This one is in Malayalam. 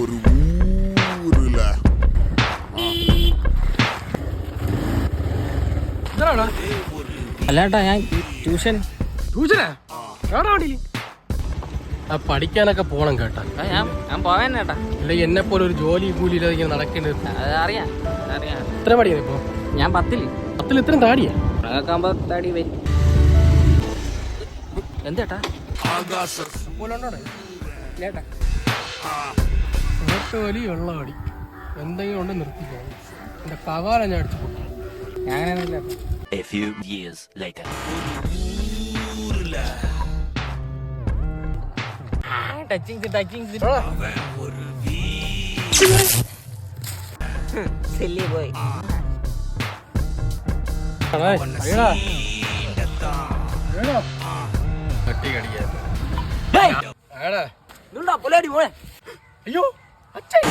ഒരു ഊരില്ല അല്ലാട്ടാ ഞാൻ ട്യൂഷനാ പഠിക്കാനൊക്കെ പോണം കേട്ടാ. ഞാൻ പോവാൻ കേട്ടാ. അല്ലെങ്കിൽ എന്നെ പോലെ ഒരു ജോലി കൂലി ഇല്ലാതെ ഇങ്ങനെ നടക്കേണ്ടത്. അറിയാം. എത്ര പഠിയാണ് ഇപ്പൊ? ഞാൻ 10 ഇത്രയും താടിയാ? ആകുമ്പോ താടി വരും. എന്തേട്ടാ വലിയ വെള്ളമടി എന്തെങ്കിലും കൊണ്ട് നിർത്തിക്കോ. എന്റെ കവാല ഞാൻ അടിച്ചു പോകും. ഞാൻ അങ്ങനെയൊന്നുമില്ല. A few years later. Silly boy. അയ്യോ അച്ഛൻ